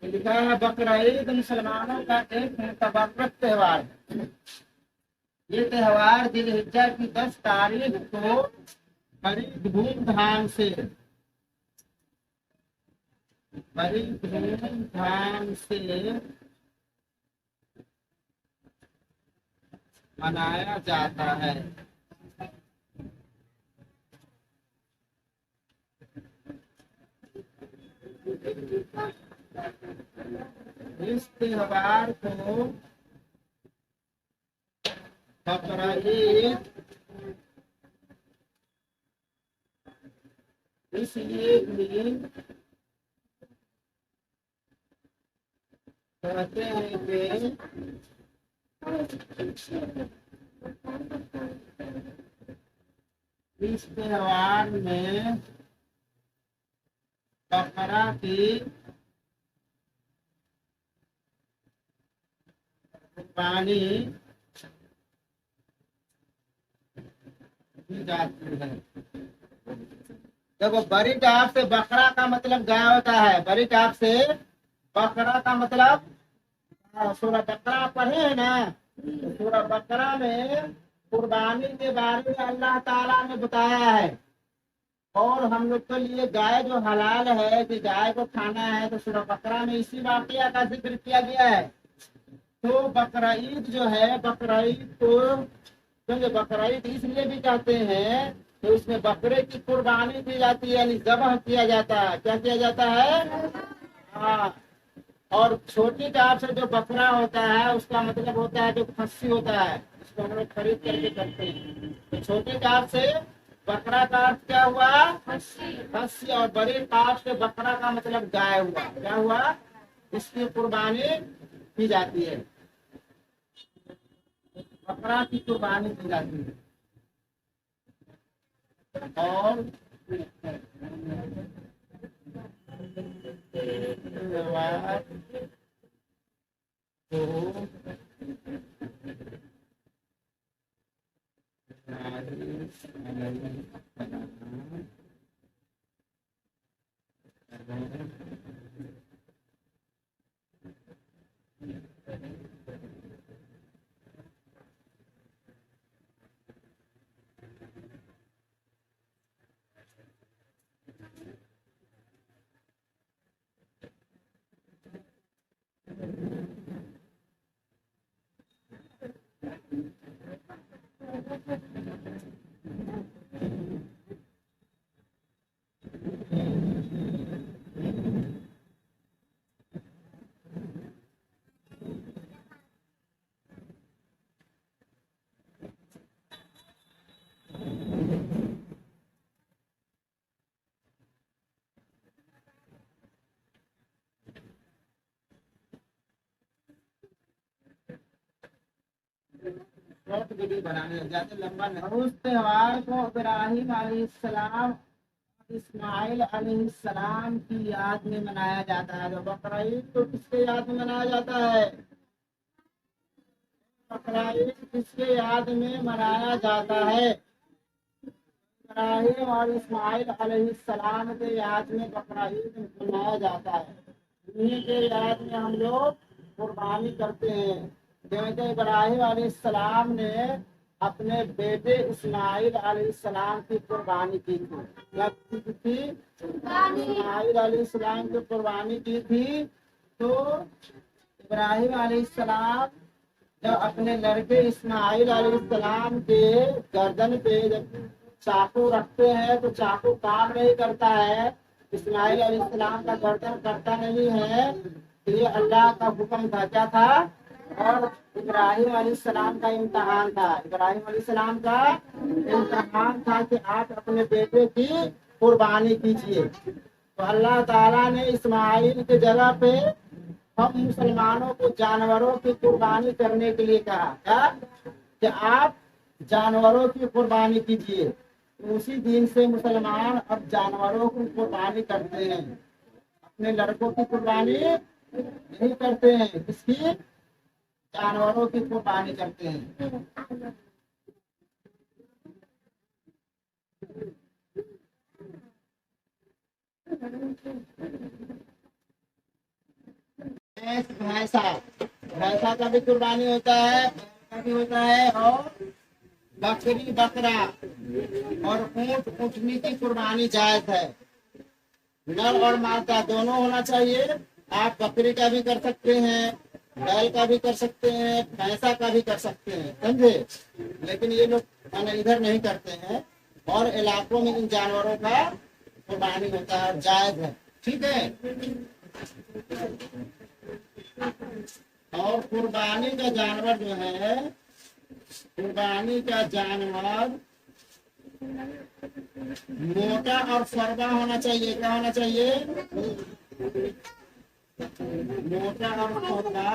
लिखा है बकरा ईद मुसलमानों का एक मुतबर्रक त्योहार है। ये त्योहार जिलहिज्जा की 10 तारीख को बड़ी धूमधाम से मनाया जाता है। इस त्योहार को बकरा ईद इसलिए भी कहते हैं कि इस त्योहार में बकरा की कुर्बानी की जाती है। देखो, बड़ी टाप से बकरा का मतलब गाय होता है। बड़ी टाप से बकरा का मतलब सूरह बकरा पढ़े है ना, तो सूरह बकरा में कुर्बानी के बारे में अल्लाह ताला ने बताया है। और हम लोग के लिए गाय जो हलाल है कि गाय को खाना है, तो सूरह बकरा में इसी वाकया का जिक्र किया गया है। तो बकरा ईद जो है, बकरा ईद को क्योंकि बकरा ईद इसलिए भी कहते हैं तो इसमें बकरे की कुर्बानी दी जाती है, यानी ज़बह किया जाता है। क्या किया जाता है? हाँ। और छोटी टाप से जो बकरा होता है उसका मतलब होता है जो खस्सी होता है, उसको हम लोग खरीद करके करते हैं। तो छोटी टाप से बकरा का अर्थ क्या हुआ? खस्सी। और बड़ी टाप से बकरा का मतलब गाय हुआ। क्या हुआ? इसकी कुर्बानी की जाती है। बकरा की कुर्बानी की जाती है। और वीडियो बनाने लग जाते, लंबा नहीं। उस त्योहार को इब्राहिम अलैहिस्सलाम इस्माइल अलैहिस्सलाम की याद में मनाया जाता है। जो बकरा ईद तो किसके याद में मनाया जाता है? बकरा ईद किसके याद में मनाया जाता है? इब्राहिम और इस्माइल अलैहिस्सलाम के याद में बकरा ईद मनाया जाता है। इन्हीं के याद में हम लोग कुर्बानी करते हैं। जैसे इब्राहिम अलैहिस्सलाम ने अपने बेटे इस्माइल अलैहिस्सलाम की कुर्बानी की थी। क्या की थी? इस्माइल अलैहिस्सलाम की कुर्बानी की थी। तो इब्राहिम अलैहिस्सलाम जब अपने लड़के इस्माइल अलैहिस्सलाम के गर्दन पे जब चाकू रखते हैं तो चाकू काम नहीं करता है, इस्माइल अलैहिस्सलाम का गर्दन करता नहीं है। तो ये अल्लाह का हुक्म था। क्या था? और इब्राहिम अलैहिस्सलाम का इम्तहान था। इब्राहिम अलैहिस्सलाम का इम्तहान था कि आप अपने बेटे की कुर्बानी कीजिए। तो अल्लाह ताला ने इस्माइल की जगह पे हम मुसलमानों को जानवरों की कुर्बानी करने के लिए कहा। क्या? कि आप जानवरों की कुर्बानी कीजिए। उसी दिन से मुसलमान अब जानवरों की कुर्बानी करते हैं। अपने लड़कों की कुर्बानी नहीं करते हैं। किसकी? जानवरों की कुर्बानी करते हैं। भैंसा भैंसा का भी कुर्बानी होता है, का भी होता है, और बकरी बकरा और ऊंट ऊँटनी की कुर्बानी जायज है। नर और मादा दोनों होना चाहिए। आप बकरी का भी कर सकते हैं, बैल का भी कर सकते हैं, भैंसा का भी कर सकते हैं, समझे। लेकिन ये लोग इधर नहीं करते हैं, और इलाकों में इन जानवरों का कुर्बानी होता है और जायज है, ठीक है। और कुर्बानी का जानवर जो है, कुर्बानी का जानवर मोटा और फरवा होना चाहिए। क्या होना चाहिए? मोटा और फरवा।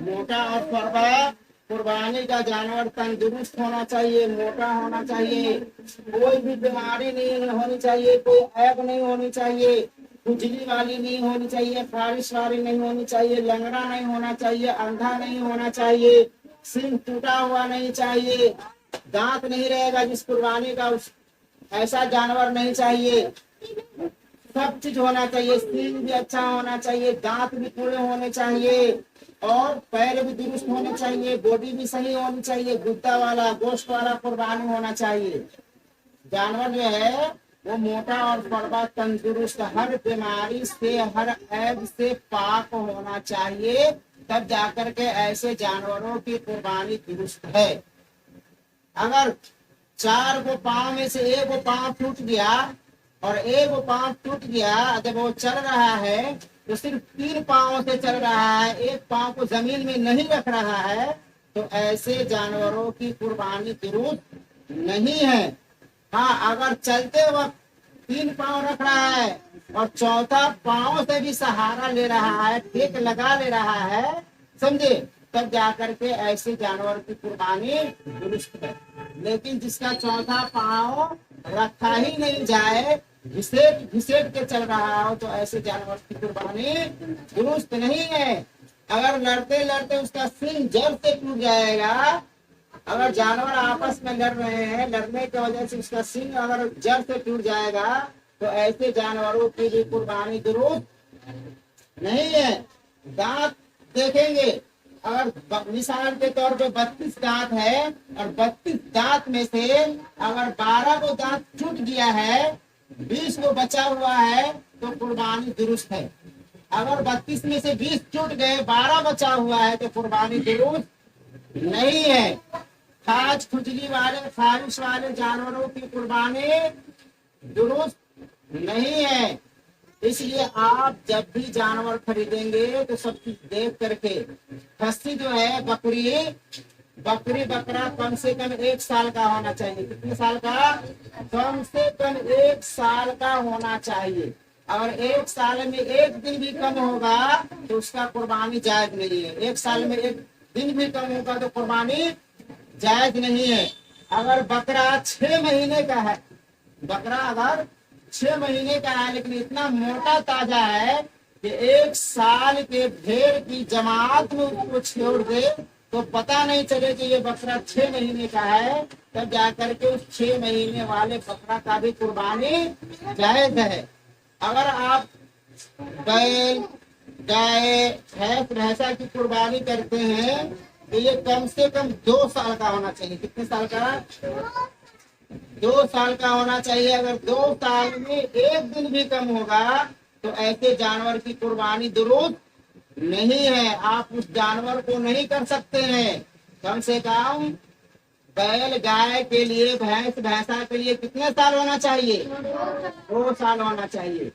मोटा और फरवा कुर्बानी का जानवर तंदुरुस्त होना चाहिए, मोटा होना चाहिए, कोई भी बीमारी नहीं होनी चाहिए, कोई ऐब नहीं होनी चाहिए, खुजली वाली नहीं होनी चाहिए, फारिश वाली नहीं होनी चाहिए, लंगड़ा नहीं होना चाहिए, अंधा नहीं होना चाहिए, सिंह टूटा हुआ नहीं चाहिए, दांत नहीं रहेगा जिस कुर्बानी का, उस ऐसा जानवर नहीं चाहिए। सब चीज होना चाहिए, सींग भी अच्छा होना चाहिए, दांत भी पूरे होने चाहिए, और पैर भी दुरुस्त होने चाहिए, बॉडी भी सही होनी चाहिए, गुद्दा वाला गोश्त वाला कुर्बानी होना चाहिए। जानवर जो है वो मोटा और फरवा तंदुरुस्त, हर बीमारी से हर ऐब से पाक होना चाहिए, तब जाकर के ऐसे जानवरों की कुर्बानी दुरुस्त है। अगर 4 को पाँव में से एक वो पाँव टूट गया और एक वो पाँव टूट गया, जब वो चल रहा है तो सिर्फ 3 पाँव से चल रहा है, एक पाँव को जमीन में नहीं रख रहा है, तो ऐसे जानवरों की कुर्बानी दुरुस्त नहीं है। हाँ, अगर चलते वक्त 3 पाँव रख रहा है और चौथा पाँव से भी सहारा ले रहा है, टेक लगा ले रहा है, समझे, तब जाकर के ऐसे जानवर की कुर्बानी दुरुस्त है। लेकिन जिसका चौथा पाँव रखा ही नहीं जाए, घिसेट घिसेट के चल रहा हो, तो ऐसे जानवर की कुर्बानी दुरुस्त नहीं है। अगर लड़ते लड़ते उसका सिंह जड़ से टूट जाएगा, अगर जानवर आपस में लड़ रहे हैं, लड़ने की वजह से उसका सिंह अगर जड़ से टूट जाएगा, तो ऐसे जानवरों की भी कुर्बानी दुरुस्त नहीं है। दांत देखेंगे, अगर मिसाल के तौर पे 32 दांत है और 32 दांत में से अगर 12 को दांत टूट गया है, 20 को बचा हुआ है, तो कुर्बानी दुरुस्त है। अगर 32 में से 20 टूट गए, 12 बचा हुआ है, तो कुर्बानी दुरुस्त नहीं है। खाज खुजली वाले फारिश वाले जानवरों की कुर्बानी दुरुस्त नहीं है। इसलिए आप जब भी जानवर खरीदेंगे तो सब कुछ देख करके, खस्सी जो है बकरी बकरा कम से कम 1 साल का होना चाहिए। कितने साल का? कम से कम 1 साल का होना चाहिए। अगर 1 साल में 1 दिन भी कम होगा तो उसका कुर्बानी जायज नहीं है। 1 साल में 1 दिन भी कम होगा तो कुर्बानी जायज नहीं है। अगर बकरा 6 महीने का है, बकरा अगर 6 महीने का है लेकिन इतना मोटा ताजा है कि 1 साल के भेड़ की जमात में उसको छोड़ दे तो पता नहीं चले कि ये बकरा 6 महीने का है, तब जाकर के उस 6 महीने वाले बकरा का भी कुर्बानी जायज है। अगर आप बैल गाय भैंसा की कुर्बानी करते हैं तो ये कम से कम 2 साल का होना चाहिए। कितने साल का? 2 साल का होना चाहिए। अगर 2 साल में 1 दिन भी कम होगा तो ऐसे जानवर की कुर्बानी दुरुस्त नहीं है। आप उस जानवर को नहीं कर सकते हैं। कम से कम बैल गाय के लिए, भैंस भैंसा के लिए कितने साल होना चाहिए? 2 साल होना चाहिए।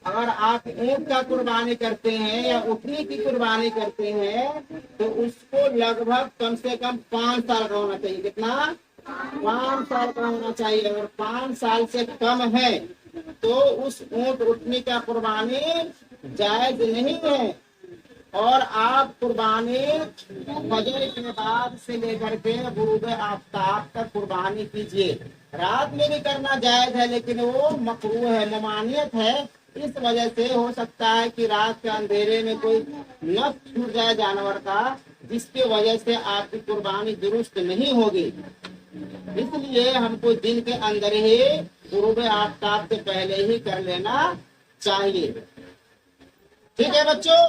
अगर आप ऊंट का कुर्बानी करते हैं या ऊँटनी की कुर्बानी करते हैं तो उसको लगभग कम से कम 5 साल का होना चाहिए। कितना? 5 साल का होना चाहिए। अगर 5 साल से कम है तो उस ऊंट ऊँटनी का कुर्बानी जायज नहीं है। और आप कुर्बानी फजर के बाद से लेकर के गुरूब आफ्ताब तक कुर्बानी कीजिए। रात में भी करना जायज है लेकिन वो मकरूह है, ममानियत है। इस वजह से हो सकता है कि रात के अंधेरे में कोई नफ्स छूट जाए जानवर का, जिसकी वजह से आपकी कुर्बानी दुरुस्त नहीं होगी। इसलिए हमको दिन के अंदर ही गुरूब आफ्ताब से पहले ही कर लेना चाहिए। ठीक है बच्चों।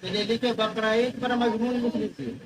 चलिए लिखे बकरा ईद पर मजमून लिख लीजिए।